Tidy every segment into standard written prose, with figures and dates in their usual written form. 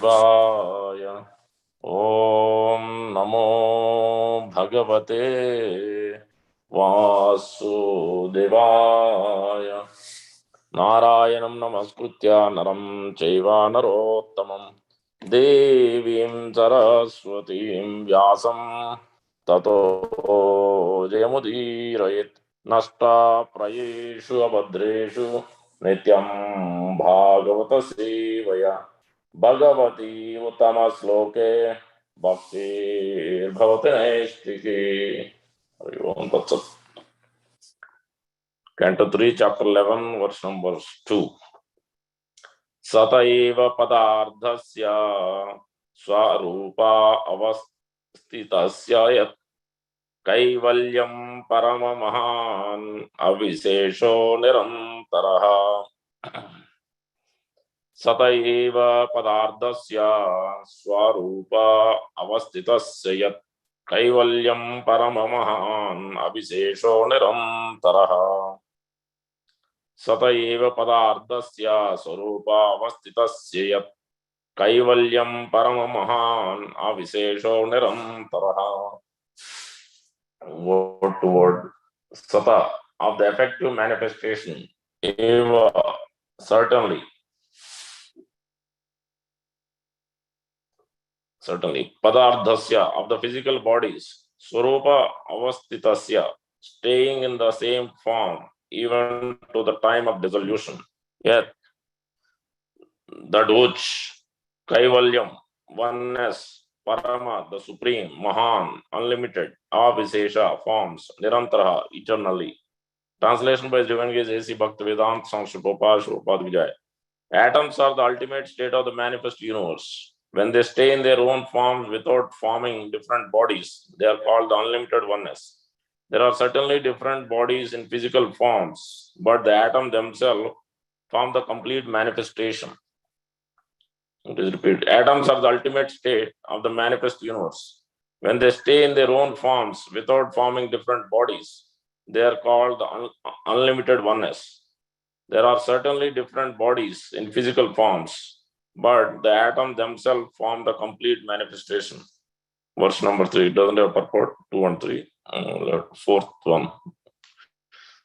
वासुदेवाय। ओम नमो भगवते वासुदेवाय। नारायणं नमस्कृत्य नरं चैव नरोत्तमं देवीं सरस्वतीं व्यासं ततो जयमुदीरयेत्। नष्टाप्रायेषु अभद्रेषु नित्यं भागवत सेवया भगवती उत्तमश्लोके भक्तिर्भवति नैष्टिकी। हरि ओम तत्सत्। Canto 3, chapter 11, verse number 2. Sataiva padardhasya swarupa avasthitasya yat kaivalyam paramamahan avisesho nirantaraha. Sataiva padardhasya swarupa avasthitasya yat kaivalyam paramamahan avisesho nirantaraha. Sataiva padardhasya swarupa avasthitasya yat kaivalyam paramamahan avisesho nirantaraha. Word to word. Sata, of the effective manifestation. Eva, certainly. Padardhasya, of the physical bodies. Swarupa avasthitasya, staying in the same form even to the time of dissolution. Yet, that which Kaivalyam, oneness, Parama, the supreme, Mahan, unlimited, Avisesha, forms, Nirantara, eternally. Translation by Divine Gaze A.C. Bhaktivedanta Swami Srila Vijay. Atoms are the ultimate state of the manifest universe. When they stay in their own forms without forming different bodies, they are called the unlimited oneness. There are certainly different bodies in physical forms, but the atom themselves form the complete manifestation. It is repeated. Atoms are the ultimate state of the manifest universe. When they stay in their own forms without forming different bodies, they are called the unlimited oneness. There are certainly different bodies in physical forms, but the atoms themselves form the complete manifestation. Verse number 3 doesn't have purport. 2 and 3. Fourth one.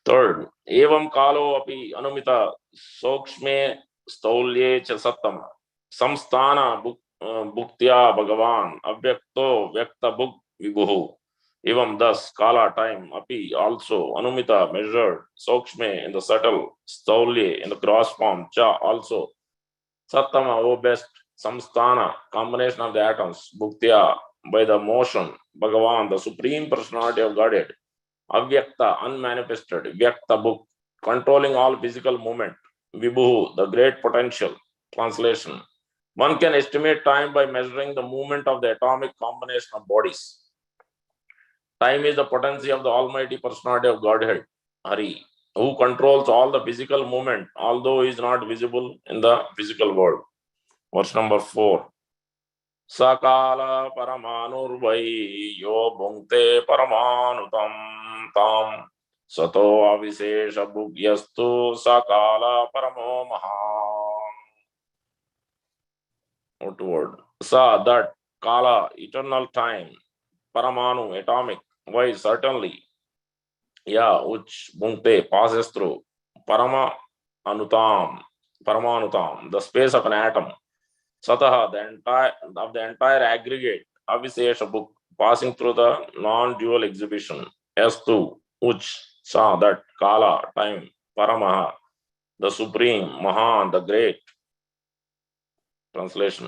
Third, evam kalo api anumita sokshme staulye cha sattam samsthana bhuktya bhagavan avyakto vyakta bhuk vibhuhu. Even thus, kala, time, api, also, anumita, measured, sokshme, in the subtle, staulye, in the gross form, cha, also, sattama, O best, samsthana, combination of the atoms, bhuktya, by the motion, Bhagavan, the supreme personality of Godhead, avyakta, unmanifested, vyakta, book, controlling all physical movement, vibhu, the great potential. Translation. One can estimate time by measuring the movement of the atomic combination of bodies. Time is the potency of the Almighty Personality of Godhead, Hari, who controls all the physical movement, although he is not visible in the physical world. Verse number 4. Sakala paramanurvai yo bhunkte paramanutam tam sato avisesha bhugyastu sakala paramo maha. What word? Sa, that, kala, eternal time, paramanu, atomic, why, certainly, yeah, which bhunkte, passes through, parama anutam, paramanutam, the space of an atom, sataha, the entire aggregate, avisesha book, passing through the non-dual exhibition, estu, which, sa, that, kala, time, paramaha, the supreme, mahan, the great. Translation.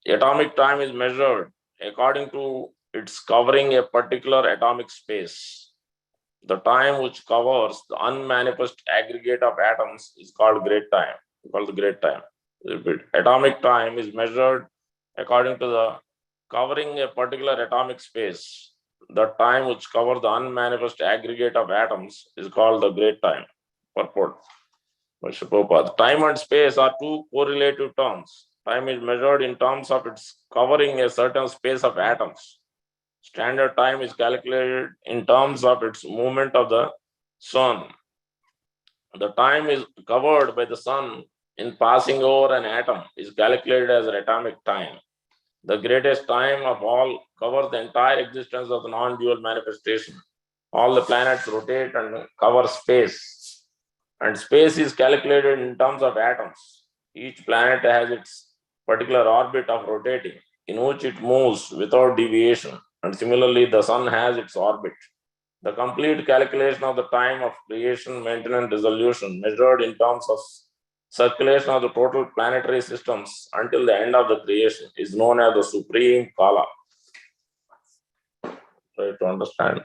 Atomic time is measured according to its covering a particular atomic space. The time which covers the unmanifest aggregate of atoms is called great time. Called the great time. Repeat. Atomic time is measured according to the covering a particular atomic space. The time which covers the unmanifest aggregate of atoms is called the great time. Purport. Time and space are two correlative terms. Time is measured in terms of its covering a certain space of atoms. Standard time is calculated in terms of its movement of the sun. The time is covered by the sun in passing over an atom is calculated as atomic time. The greatest time of all covers the entire existence of the non-dual manifestation. All the planets rotate and cover space, and space is calculated in terms of atoms. Each planet has its particular orbit of rotating, in which it moves without deviation, and similarly, the sun has its orbit. The complete calculation of the time of creation, maintenance, dissolution, measured in terms of circulation of the total planetary systems until the end of the creation, is known as the supreme Kala. Try to understand.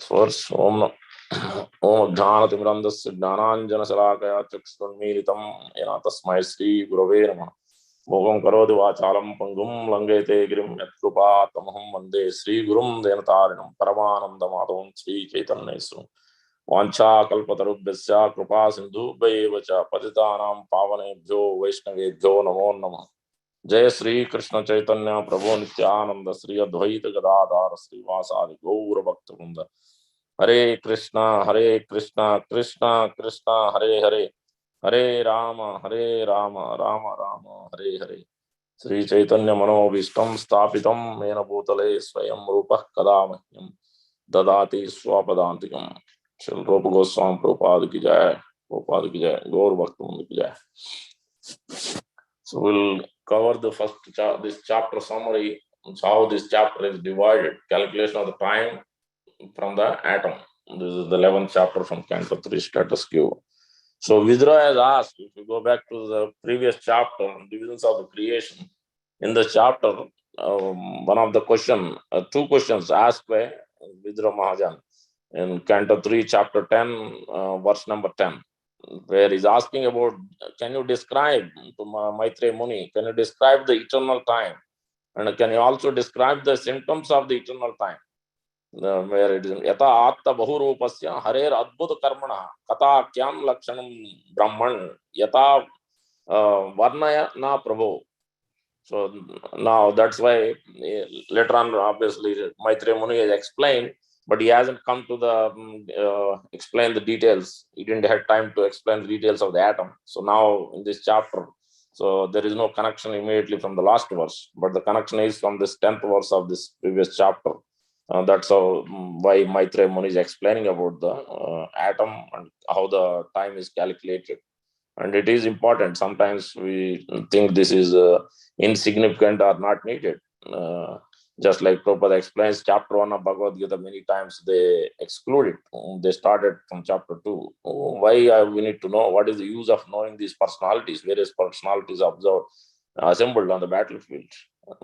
First, Om Jnanatimirandasya Jnananjanasalakaya Chakshurunmilitam Yena Tasmai Sri Gurave Namaha. Bhogam Karodi Vachalam Pangum Langete Girim Yatkrupa Tamaham Vande Sri Gurum Denatarinam Paramananda Madhavam Sri Chaitanya Isram. Vancha Kalpatarubhyasya Krupa Sindhu Bhaivacha Patitanam Pavanebhyo Vaishnavebhyo Namo Namah. जय श्री कृष्ण चैतन्य प्रभु नित्यानंद श्री अद्वैत गदाधर श्रीवासादि गौर भक्त वृंद. हरे कृष्णा कृष्णा कृष्णा हरे हरे, हरे राम राम राम हरे हरे. श्री चैतन्य मनोभीष्टं स्थापितं येन भूतले स्वयं रूपः कदा मह्यं ददाति स्वपदान्तिकम्. श्रील रूप गोस्वामी प्रभुपाद की जय, प्रभुपाद की जय, गौर भक्त वृंद की जय. So we'll cover the first this chapter summary, how this chapter is divided, calculation of the time from the atom. This is the 11th chapter from Canto 3, Status Quo. So Vidra has asked, if you go back to the previous chapter, divisions of the creation, in the chapter, one of the two questions asked by Vidra Mahajan in Canto 3, chapter 10, verse number 10. Where he's asking about, can you describe to Maitreya Muni, can you describe the eternal time? And can you also describe the symptoms of the eternal time? Where it is, Yata Atta Bahurupasya Harer Adbhuta Karmana Kata Kyam Lakshanam Brahman Yata Varnaya Na Prabhu. So now that's why later on, obviously, Maitreya Muni has explained, but he hasn't come to the explain the details. He didn't have time to explain the details of the atom. So now in this chapter, so there is no connection immediately from the last verse, but the connection is from this 10th verse of this previous chapter. That's how why Maitreya Muni is explaining about the atom and how the time is calculated. And it is important. Sometimes we think this is insignificant or not needed. Just like Prabhupada explains, chapter 1 of Bhagavad Gita, many times they exclude it. They started from chapter 2. Why we need to know what is the use of knowing these personalities, various personalities observed, assembled on the battlefield.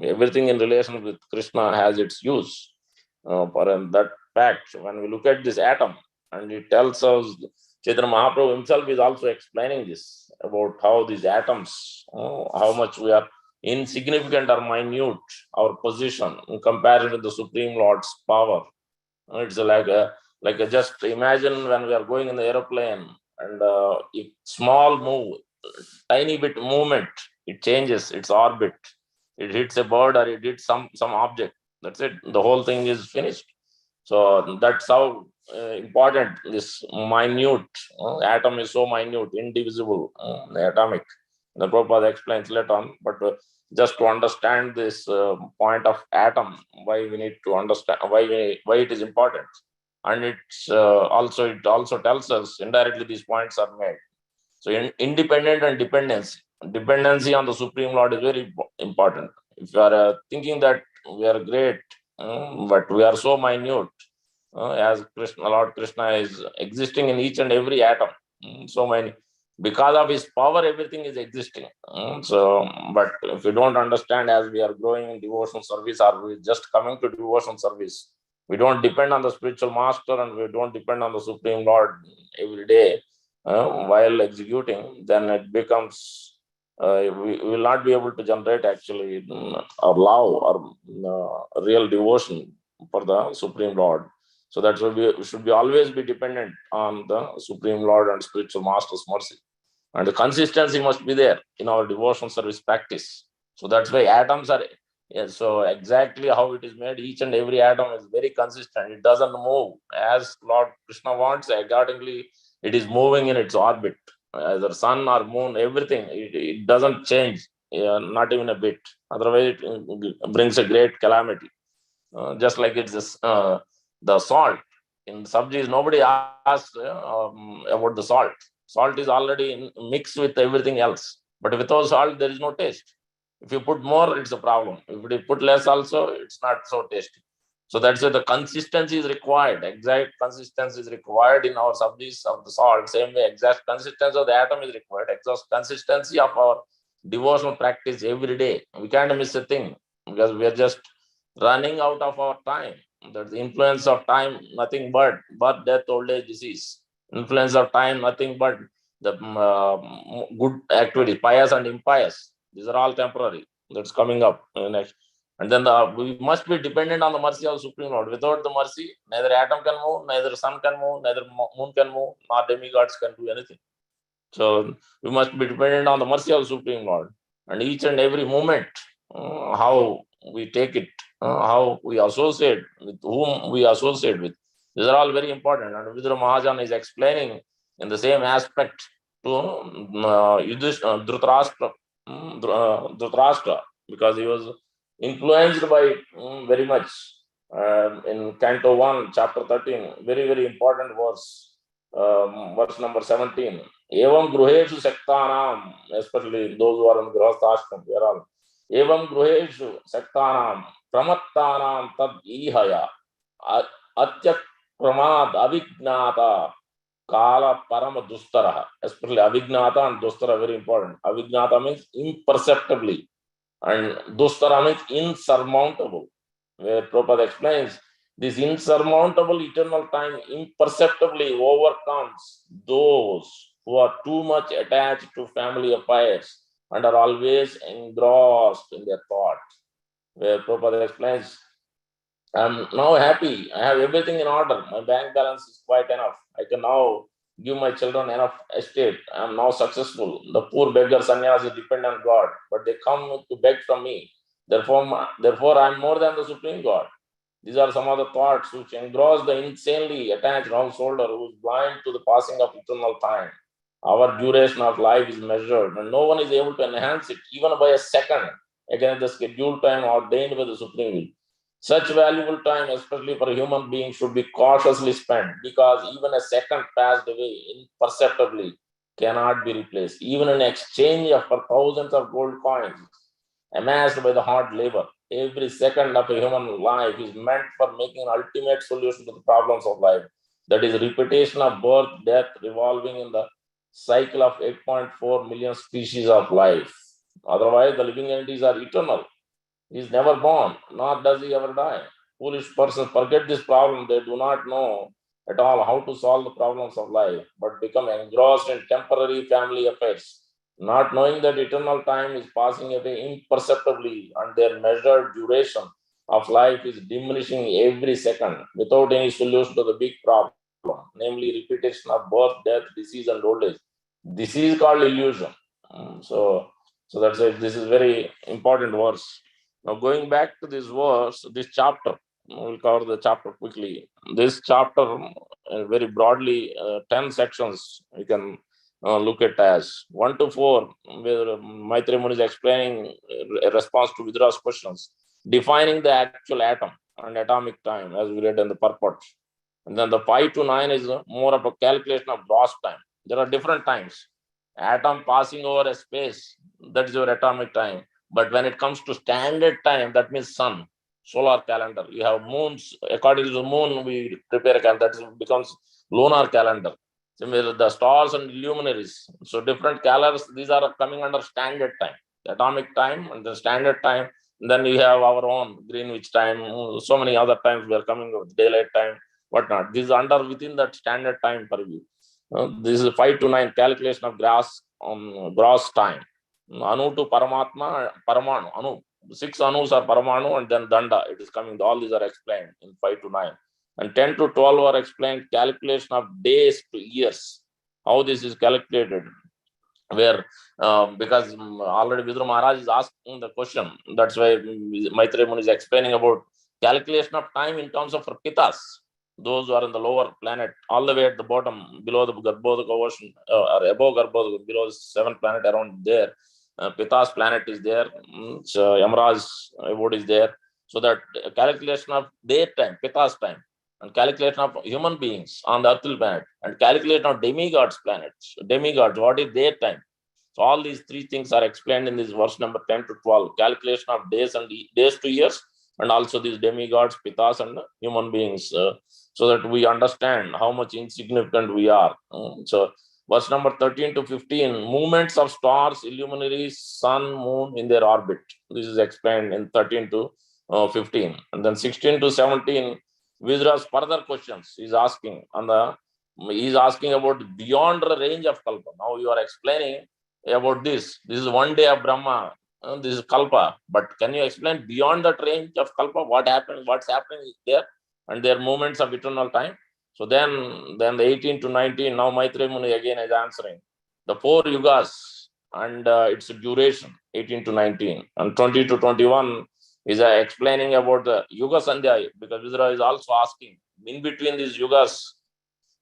Everything in relation with Krishna has its use. For that fact, when we look at this atom, and it tells us, Chaitanya Mahaprabhu himself is also explaining this about how these atoms, how much we are insignificant or minute, our position in comparison to the Supreme Lord's power. It's like just imagine when we are going in the aeroplane and if small move, tiny bit movement, it changes its orbit. It hits a bird or it hits some object. That's it. The whole thing is finished. So that's how important this minute atom is, so minute, indivisible, atomic. The Prabhupada explains later on, but just to understand this point of atom, why we need to understand why it is important, and it also tells us indirectly these points are made. So independent and dependency on the Supreme Lord is very important. If you are thinking that we are great, but we are so minute, as Lord Krishna is existing in each and every atom. So many, because of his power, everything is existing. But if you don't understand, as we are growing in devotional service, or we just coming to devotional service, we don't depend on the spiritual master and we don't depend on the Supreme Lord every day while executing, then it becomes we will not be able to generate actually our love or real devotion for the Supreme Lord. So that's why we should be always be dependent on the Supreme Lord and spiritual master's mercy. And the consistency must be there in our devotional service practice. So that's why atoms are, so exactly how it is made, each and every atom is very consistent. It doesn't move as Lord Krishna wants. Accordingly, it is moving in its orbit. either sun or moon, everything, it doesn't change, not even a bit. Otherwise, it brings a great calamity. Just like it's this, the salt in sabjis, nobody asked about the salt. Salt is already mixed with everything else, but without salt, there is no taste. If you put more, it's a problem. If you put less, also, it's not so tasty. So that's why the consistency is required. Exact consistency is required in our subjects of the salt. Same way, exact consistency of the atom is required. Exact consistency of our devotional practice every day. We can't miss a thing because we are just running out of our time. That's the influence of time, nothing but birth, death, old age, disease. Influence of time, nothing but the good activities, pious and impious. These are all temporary. That's coming up next. And then we must be dependent on the mercy of Supreme Lord. Without the mercy, neither atom can move, neither sun can move, neither moon can move, nor demigods can do anything. So we must be dependent on the mercy of Supreme Lord. And each and every moment, how we take it, how we associate, with whom we associate with. These are all very important. And Vidura Mahajan is explaining in the same aspect to Dhritarashtra, Dhritarashtra, because he was influenced by very much in Canto 1, chapter 13, very, very important verse, verse number 17. Evam gruheshu sektanam, especially those who are in grihasthashram, they are all. Evam gruheshu sektanam, pramattanam tad ihaya, atyak pramad avignata, kala parama dustara. Especially avignata and dustara, very important. Avignata means imperceptibly, and dustara means insurmountable. Where Prabhupada explains, this insurmountable eternal time imperceptibly overcomes those who are too much attached to family affairs and are always engrossed in their thoughts. Where Prabhupada explains, I'm now happy. I have everything in order. My bank balance is quite enough. I can now give my children enough estate. I am now successful. The poor beggar sannyasi depend on God, but they come to beg from me. Therefore, I am more than the Supreme God. These are some of the thoughts which engross the insanely attached householder who is blind to the passing of eternal time. Our duration of life is measured, and no one is able to enhance it even by a second against the scheduled time ordained by the Supreme Will. Such valuable time, especially for a human being, should be cautiously spent because even a second passed away imperceptibly cannot be replaced. Even in exchange for thousands of gold coins amassed by the hard labor, every second of a human life is meant for making an ultimate solution to the problems of life. That is repetition of birth, death, revolving in the cycle of 8.4 million species of life. Otherwise, the living entities are eternal. He is never born, nor does he ever die. Foolish persons forget this problem. They do not know at all how to solve the problems of life, but become engrossed in temporary family affairs, not knowing that eternal time is passing away imperceptibly and their measured duration of life is diminishing every second without any solution to the big problem, namely repetition of birth, death, disease, and old age. This is called illusion. So that's it. This is very important verse. Now, going back to this verse, this chapter, we'll cover the chapter quickly. This chapter, very broadly, 10 sections, you can look at as 1 to 4, where Maitreya Muni is explaining a response to Vidra's questions, defining the actual atom and atomic time, as we read in the purport. And then the 5 to 9 is more of a calculation of gross time. There are different times. Atom passing over a space, that is your atomic time. But when it comes to standard time, that means sun, solar calendar. You have moons. According to the moon, we prepare a calendar. That becomes lunar calendar. Similarly, the stars and luminaries. So different colors, these are coming under standard time. The atomic time and the standard time. And then we have our own Greenwich time. So many other times we are coming with daylight time, whatnot. This is under within that standard time purview. This is 5 to 9 calculation of gross time. Anu to Paramatma, Paramanu, Anu. 6 Anus are Paramanu and then Danda. It is coming. All these are explained in 5 to 9. And 10 to 12 are explained calculation of days to years. How this is calculated. Where, because already Vidura Maharaj is asking the question. That's why Maitreya Muni is explaining about calculation of time in terms of pitas. those who are in the lower planet, all the way at the bottom, below the Garbhodaka ocean, or above Garbhodaka, below the seventh planet around there, Pita's planet is there, so Yamraj's abode is there. So that calculation of their time, Pita's time, and calculation of human beings on the earthly planet, and calculation of demigods' planets, demigods, what is their time. So all these three things are explained in this verse number 10 to 12. Calculation of days and days to years, and also these demigods, pitas, and human beings, so that we understand how much insignificant we are. So verse number 13 to 15, movements of stars, luminaries, sun, moon in their orbit. This is explained in 13 to 15. And then 16 to 17, Vizra's further questions he's asking he's asking about beyond the range of Kalpa. Now you are explaining about this. This is one day of Brahma. This is Kalpa. But can you explain beyond that range of Kalpa what happened, what's happening there, and their moments of eternal time? So then the 18 to 19, now Maitreya Muni again is answering the 4 yugas and its duration, 18 to 19, and 20 to 21 is explaining about the Yuga Sandhya, because Vizra is also asking in between these yugas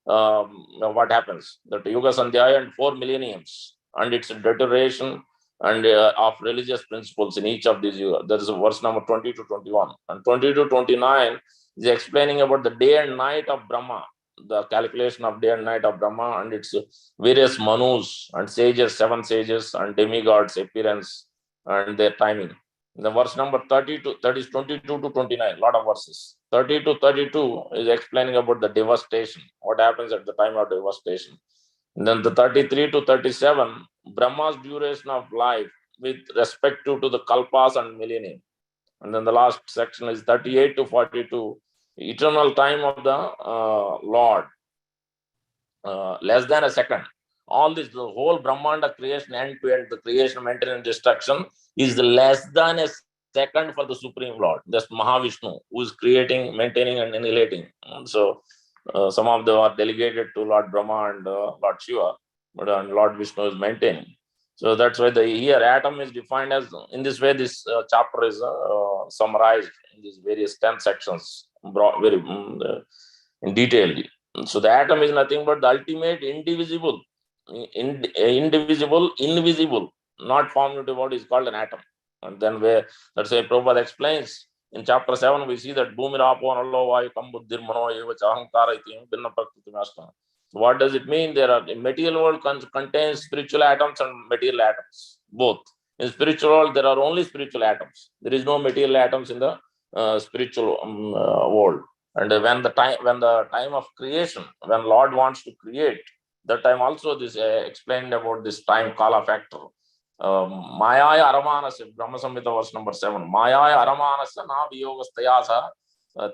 what happens, that Yuga Sandhya and 4 millenniums and its deterioration and of religious principles in each of these yugas. That is verse number 20 to 21. And 20 to 29 is explaining about the day and night of Brahma, the calculation of day and night of Brahma and its various manus and sages, 7 sages and demigods' appearance and their timing. The verse number 32, that is 22 to 29, lot of verses. 30 to 32 is explaining about the devastation, what happens at the time of devastation. And then the 33 to 37, Brahma's duration of life with respect to the kalpas and millennium. And then the last section is 38 to 42, eternal time of the Lord, less than a second. All this, the whole Brahmanda creation, end to end, the creation, maintenance, destruction is less than a second for the Supreme Lord. That's Mahavishnu, who is creating, maintaining, and annihilating. And so some of them are delegated to Lord Brahma and Lord Shiva, but Lord Vishnu is maintaining. So that's why here atom is defined as, in this way, this chapter is summarized in these various 10 sections, very in detail. So the atom is nothing but the ultimate indivisible, invisible, not formed into what is called an atom. And then where, let's say, Prabhupada explains in chapter 7, we see that Bhumi Rapo Nallo Vayu Kam Buddhir Mano Eva Chahankara Iti Binna Prakriti Mashta. So what does it mean? There are, material world contains spiritual atoms and material atoms, both. In spiritual world, there are only spiritual atoms. There is no material atoms in the spiritual world. And when the time of creation, when Lord wants to create, that time also this explained about this time kala factor. Mayaya Aramanasya, Brahma Samhita verse number 7. Mayaya Aramanasya na viyogastayasa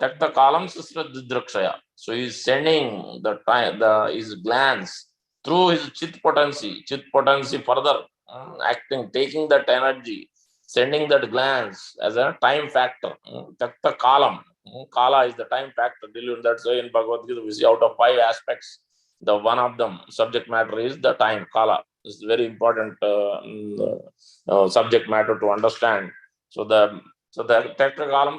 takta kalam susradrakshaya. So he is sending the time, his glance through his chit potency further acting, taking that energy, sending that glance as a time factor. Takta kalam. Kala is the time factor. That's why in Bhagavad Gita we see out of 5 aspects, the one of them subject matter is the time, kala. This is very important subject matter to understand. So the tetrakalam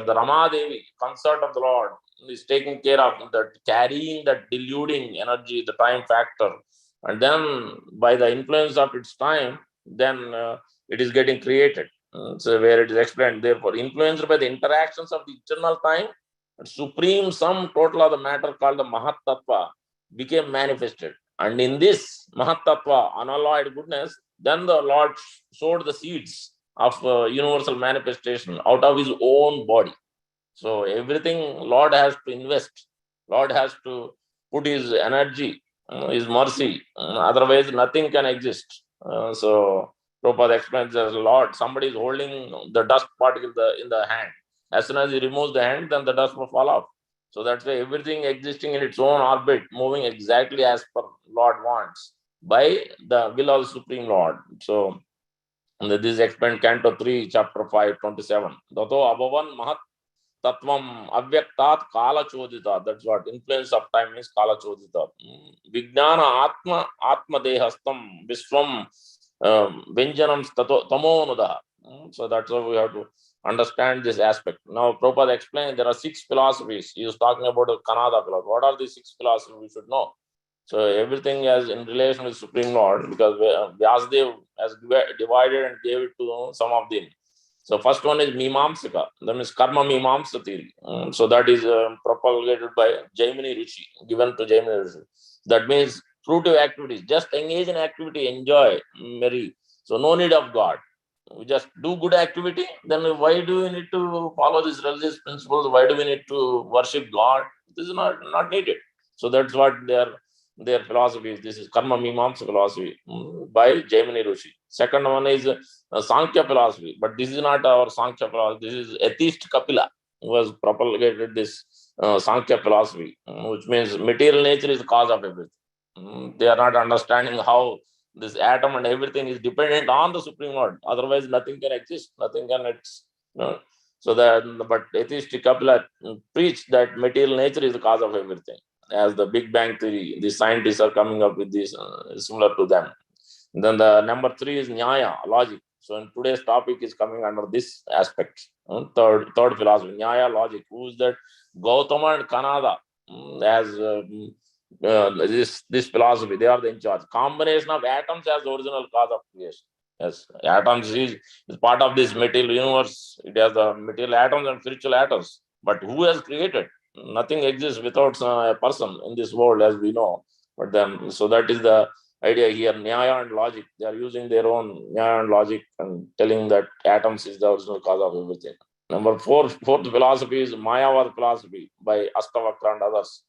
the Rama Devi, consort of the Lord, is taking care of that, carrying that deluding energy, the time factor, and then by the influence of its time, then it is getting created. So where it is explained, therefore, influenced by the interactions of the eternal time, supreme sum total of the matter called the Mahat Tattva became manifested. And in this Mahat Tattva, unalloyed goodness, then the Lord sowed the seeds of universal manifestation out of his own body. So everything Lord has to invest. Lord has to put his energy, his mercy. Otherwise, nothing can exist. So Prabhupada explains as Lord, somebody is holding the dust particle in the hand. As soon as he removes the hand, then the dust will fall off. So that's why everything existing in its own orbit, moving exactly as per Lord wants, by the will of the Supreme Lord. So this is explained Canto 3, Chapter 5, 27. Dato Abhavan Mahat Tatvam Avyaktat Kala Chodita. That's what influence of time means, Kala Chodita. Vijnana Atma Dehastam Viswam Venjanam Tamonuda. So that's why we have to understand this aspect. Now, Prabhupada explained there are 6 philosophies. He was talking about the Kannada philosophy. What are the 6 philosophies we should know? So everything is in relation with Supreme Lord, because Vyasadeva has divided and gave it to some of them. So first one is Mimamsaka, that means Karma Mimamsa theory. So that is propagated by Jaimini Rishi, given to Jaimini Rishi. That means fruitive activities, just engage in activity, enjoy, merry. So no need of God. We just do good activity, then why do we need to follow these religious principles? Why do we need to worship God? This is not needed. So that's what their philosophy is. This is Karma Mimamsa philosophy by Jaimini Rishi. Second one is Sankhya philosophy, but this is not our Sankhya philosophy. This is atheist Kapila who has propagated this Sankhya philosophy, which means material nature is the cause of everything. They are not understanding how this atom and everything is dependent on the Supreme Lord. Otherwise, nothing can exist. Nothing can. So that, but atheist Kapila preach that material nature is the cause of everything. As the Big Bang theory, the scientists are coming up with this similar to them. Then the number 3 is Nyaya, logic. So in today's topic is coming under this aspect. Third philosophy, Nyaya, logic. Who is that? Gautama and Kannada as this philosophy. They are the in charge. Combination of atoms as the original cause of creation. Yes, atoms is part of this material universe. It has the material atoms and spiritual atoms. But who has created? Nothing exists without a person in this world, as we know. But then, so that is the idea here. Nyaya and logic. They are using their own Nyaya and logic and telling that atoms is the original cause of everything. Number fourth philosophy is Mayavad philosophy by Astavakra and others.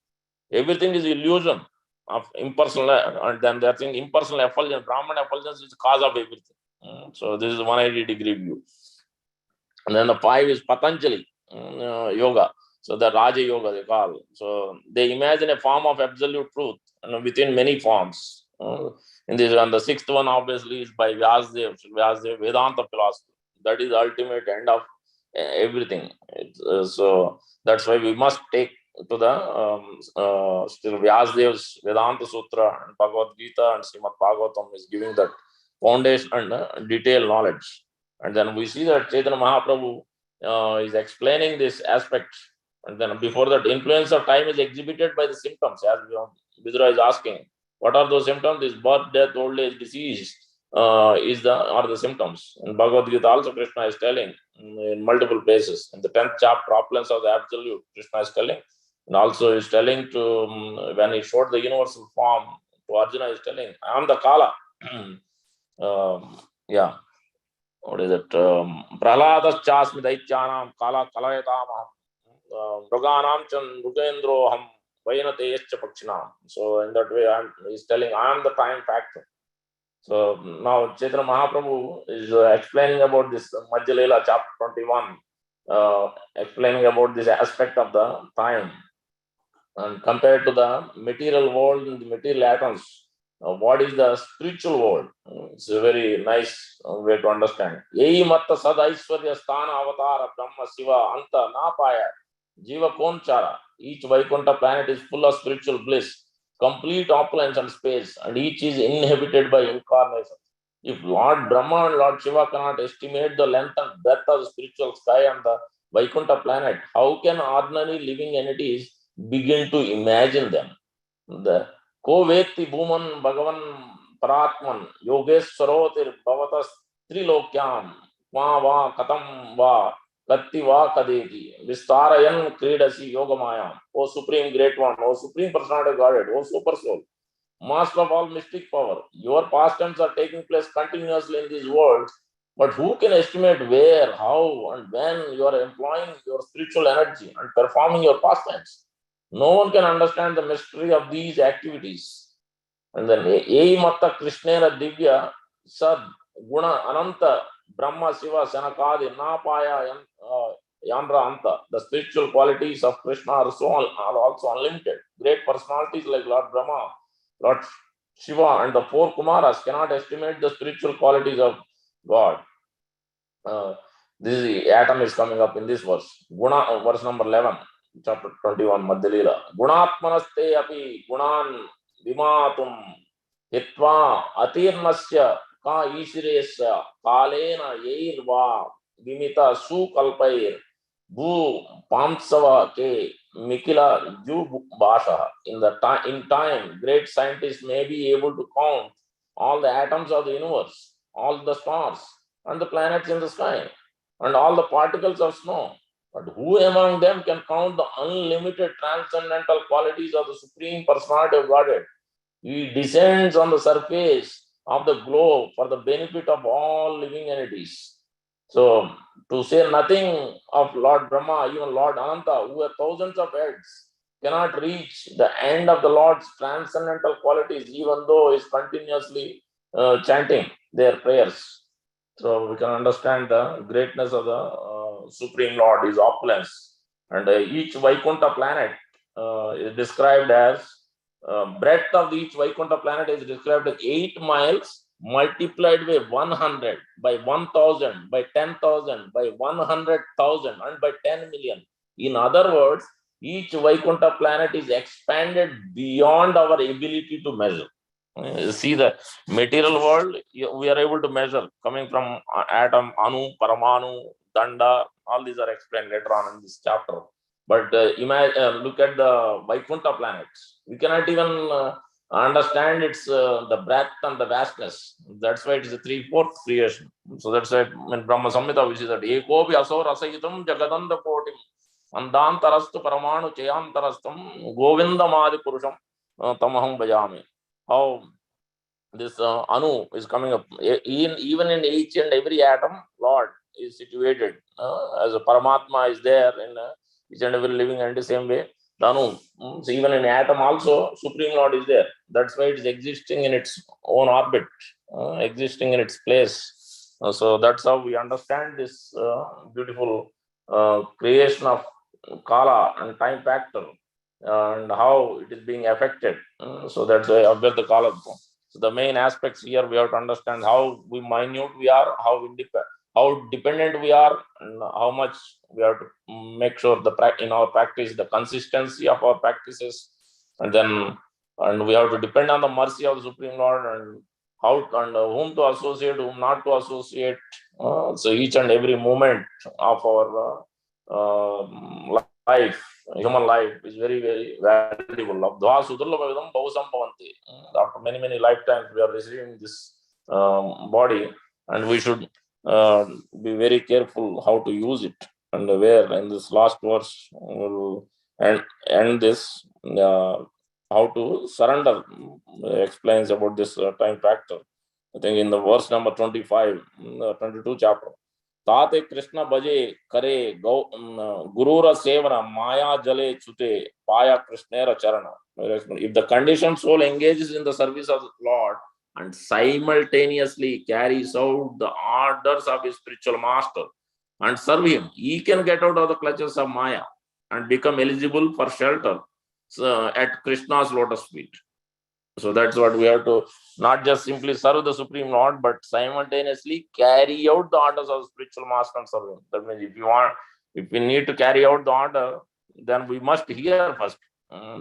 Everything is illusion of impersonal, and then they are saying impersonal effulgence, Brahman effulgence is the cause of everything. So this is 180-degree view. And then the 5 is Patanjali yoga. So the Raja Yoga they call. So they imagine a form of absolute truth within many forms. In this, and the 6th one obviously is by Vyasadeva Vedanta philosophy. That is the ultimate end of everything. So that's why we must take to the still Vyasadev's Vedanta Sutra and Bhagavad Gita and Srimad Bhagavatam is giving that foundation and detailed knowledge. And then we see that Chaitanya Mahaprabhu is explaining this aspect. And then before that, influence of time is exhibited by the symptoms. As Vidura is asking, what are those symptoms? This birth, death, old age, disease are the symptoms. In Bhagavad Gita also Krishna is telling in multiple places. In the 10th chapter, opulence of the absolute, Krishna is telling. And also is telling to, when he showed the universal form to Arjuna, is telling, I am the Kala. Yeah. What is it? Prahladachasmi daityanam kala kalayatamaham mruganam chan mrugendroham vayanateyascha pakshinam. So in that way, he's telling, I am the time factor. So now Chaitanya Mahaprabhu is explaining about this Madhya Leela chapter 21, explaining about this aspect of the time. And compared to the material world and the material atoms, what is the spiritual world? It's a very nice way to understand. Yehi matta sad aishwarya sthana avatara brahma siva anta napaya jiva konchara. Each Vaikuntha planet is full of spiritual bliss, complete opulence and space, and each is inhabited by incarnation. If Lord Brahma and Lord Shiva cannot estimate the length and breadth of the spiritual sky on the Vaikuntha planet, how can ordinary living entities begin to imagine them? The Koveti Bhuman Bhagavan Paratman Yogeshwarotir Bhavatas Trilokyam Va Va Katam Va Katti Va Kadeti Vistarayan Kridasi Yogamayam. O Supreme Great One, O Supreme Personality of Godhead, O Super Soul, Master of all mystic power, your pastimes are taking place continuously in this world, but who can estimate where, how, and when you are employing your spiritual energy and performing your pastimes? No one can understand the mystery of these activities. And then Ei Matta Krishnera Divya Sad Guna Ananta Brahma Shiva Sanakadi Napaya Yandra Anta. The spiritual qualities of Krishna are also unlimited. Great personalities like Lord Brahma, Lord Shiva, and the 4 Kumaras cannot estimate the spiritual qualities of God. This atom is coming up in this verse. Guna, verse number 11. Chapter 21, Madhya Leela. Gunatmanaste api gunan vimatum hitva atirnasya ka ishresa kalena yeirva vimita sukalpair bhu pamsava ke mikila ju basha. In time, great scientists may be able to count all the atoms of the universe, all the stars, and the planets in the sky, and all the particles of snow. But who among them can count the unlimited transcendental qualities of the Supreme Personality of Godhead? He descends on the surface of the globe for the benefit of all living entities. So, to say nothing of Lord Brahma, even Lord Ananta, who have thousands of heads, cannot reach the end of the Lord's transcendental qualities, even though he is continuously chanting their prayers. So, we can understand the greatness of the Supreme Lord, his opulence. And each Vaikuntha planet is described as breadth of each Vaikuntha planet is described as 8 miles multiplied by 100, by 1000, by 10,000, by 100,000, and by 10 million. In other words, each Vaikuntha planet is expanded beyond our ability to measure. See the material world, we are able to measure coming from atom, anu, paramanu, danda, all these are explained later on in this chapter. But look at the Vaikuntha planets. We cannot even understand its the breadth and the vastness. That's why it is a 3/4 creation. So that's why in Brahma Samhita we see that Ekopi aso rasayitam jagadanda kotim andantarastu paramanu chayantarastam govindamadi purusham tamaham bhajami. How this anu is coming up even in each and every atom, Lord is situated as a Paramatma is there in each and every living entity. Same way the anu, so even in atom also Supreme Lord is there. That's why it is existing in its own orbit, existing in its place. So that's how we understand this beautiful creation of Kala and time factor, and how it is being affected. So that's why Avyartha Kala. So the main aspects here we have to understand how minute we are, how dependent we are, and how much we have to make sure in our practice the consistency of our practices, and we have to depend on the mercy of the Supreme Lord, and how and whom to associate, whom not to associate. So each and every moment of our life, human life, is very, very valuable. After many, many lifetimes, we are receiving this body, and we should be very careful how to use it. And where in this last verse will end this, how to surrender explains about this time factor. I think in the verse number 25, 22 chapter. ताते कृष्ण भजे करे गुरुर seven माया जले चुते पाया कृष्णेर चरण. If the conditioned soul engages in the service of the Lord and simultaneously carries out the orders of his spiritual master and serve him, he can get out of the clutches of Maya and become eligible for shelter at Krishna's lotus feet. So that's what we have to not just simply serve the Supreme Lord, but simultaneously carry out the orders of the spiritual master and serve him. That means if we need to carry out the order, then we must hear first.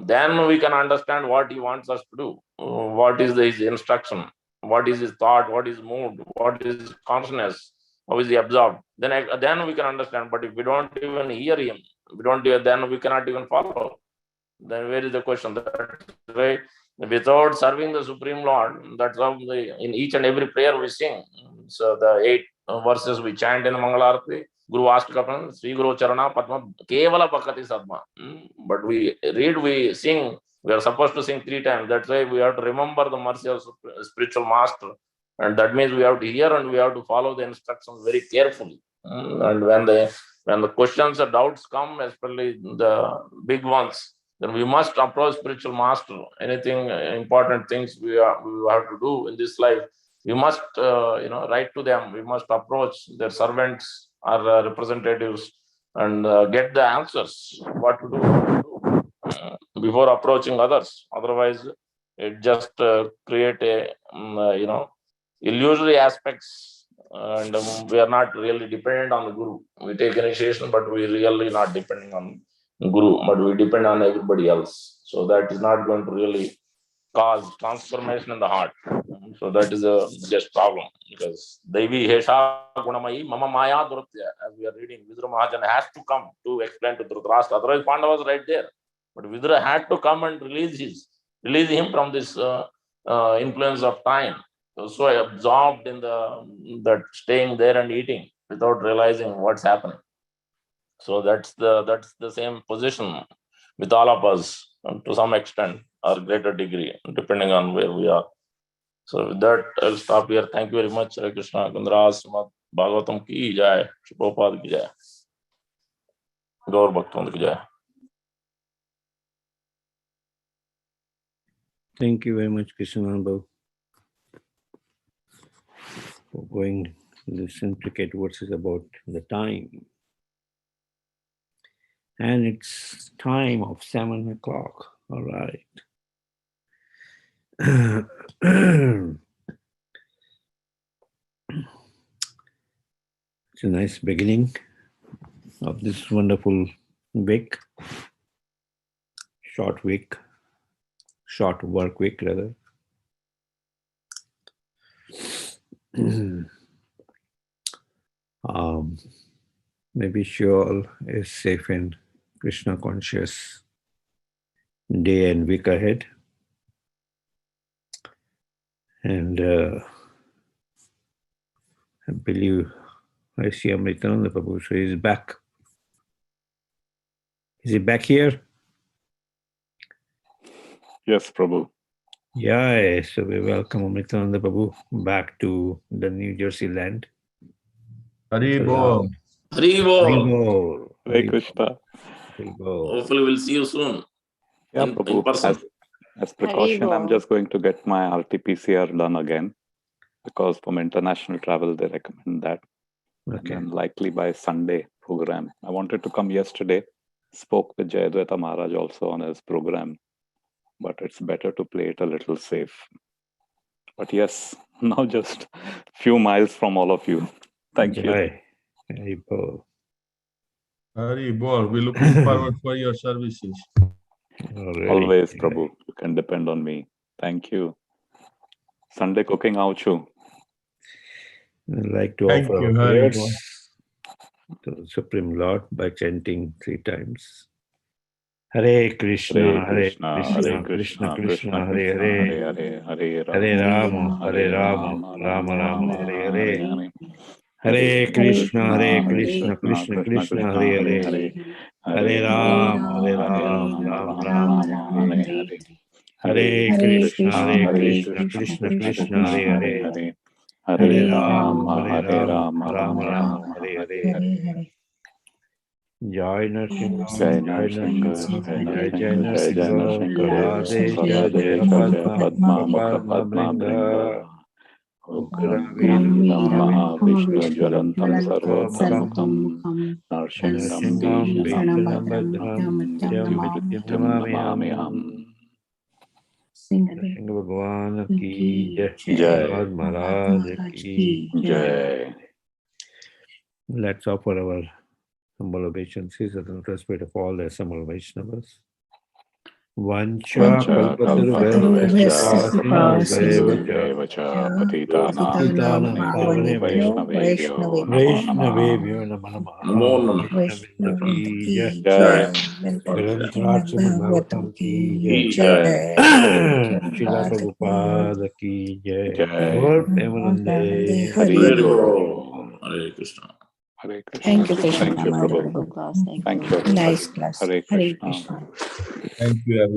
Then we can understand what he wants us to do. What is his instruction? What is his thought? What is mood? What is his consciousness? How is he absorbed? Then we can understand. But if we don't even hear him, then we cannot even follow. Then where is the question? That's why without serving the Supreme Lord, that's how in each and every prayer we sing. So the 8 verses we chant in Mangalarati, Guru Ashtakapam, Sri Guru Charana Padma, Kevala Pakati Sadma. But we sing, we are supposed to sing 3 times. That's why we have to remember the mercy of spiritual master. And that means we have to hear and we have to follow the instructions very carefully. And when the questions or doubts come, especially the big ones, then we must approach spiritual master. Anything important things we have to do in this life, we must write to them. We must approach their servants or representatives and get the answers what to do before approaching others. Otherwise, it just create a illusory aspects, and we are not really dependent on the Guru. We take initiation, but we really not depending on Guru, but we depend on everybody else. So that is not going to really cause transformation in the heart. So that is a just problem, because Devi Hesha Gunamayi Mama Maya Durutya, as we are reading, Vidura Mahajana has to come to explain to Dhritarashtra. Otherwise, Pandava was right there. But Vidura had to come and release him from this influence of time. So absorbed in that staying there and eating without realizing what's happening. So that's the same position with all of us to some extent or greater degree, depending on where we are. So with that, I'll stop here. Thank you very much. Hare Krishna. Gandharaj Srimad Bhagavatam ki jai. Prabhupada ki jai. Gaur Bhaktivinoda ki jai. Thank you very much, Krishna Babu, for going this intricate verses about the time. And it's time of 7 o'clock. All right. It's a nice beginning of this wonderful week. Short work week rather. Maybe she all is safe and Krishna conscious day and week ahead. And I believe I see Amritananda Prabhu, so he's back. Is he back here? Yes, Prabhu. Yeah, so we welcome Amritananda Prabhu back to the New Jersey land. Haribol. Haribol. Hare Krishna. Hopefully we'll see you soon. Yeah, in Prabhu. person. As precaution, I'm just going to get my RT-PCR done again, because from international travel, they recommend that. Okay. And then likely by Sunday program. I wanted to come yesterday, spoke with Jayadvaita Maharaj also on his program, but it's better to play it a little safe. But yes, now just few miles from all of you. Thank you. Haribol. Haribol. We're looking forward for your services. Always, Prabhu. You can depend on me. Thank you. Sunday cooking ouchu. I'd like to Thank offer you, our Haribol. prayers to the Supreme Lord by chanting 3 times. Hare Krishna, Hare Krishna, Krishna Krishna, Hare Hare, Hare Rama, Rama Rama, Hare Hare. Hare Krishna, Krishna Krishna, Hare Hare, Hare Rama, Rama Rama, Hare Hare. Hare Krishna, Krishna Krishna, Hare Hare, Hare Rama, Rama Rama, Hare Hare. Jai Narsimha, Jai Jai Narsimha, Narsimha, Jai Jai Narsimha, Radesha, Jai Padma Padma Bringa, Ugram Veer Veeram Mahavishnu Jwalantam Jwalantam Sarvotamukam Narsingham Narsingham Bhishana Bhishana Bhadram Bhadram Mrityum Namamiham. Singh Bhagwan ki Jai, Jai. Maharaj ki Jai. Let's offer our humble obeisances at the respect of all the assembled Vaishnavas. Vancha kalpataruvescha Sindhuvevacha Patitanam Vaishnavebhyo Vaishnavebhyo Namo Namo Namaha. Namaha. Vaishnavinda ki jai. Jai. Granthrat Srimad Bhagavatam ki jai. Jai. Srila Prabhupada ki jai. Jai. Gaur Premanande. Haribol. Hare Krishna. Hare Krishna. Thank you, Krishna. Thank you, Prabhu. Wonderful class. Thank you. Nice class. Hare Hare Krishna. Krishna. Thank you, everyone.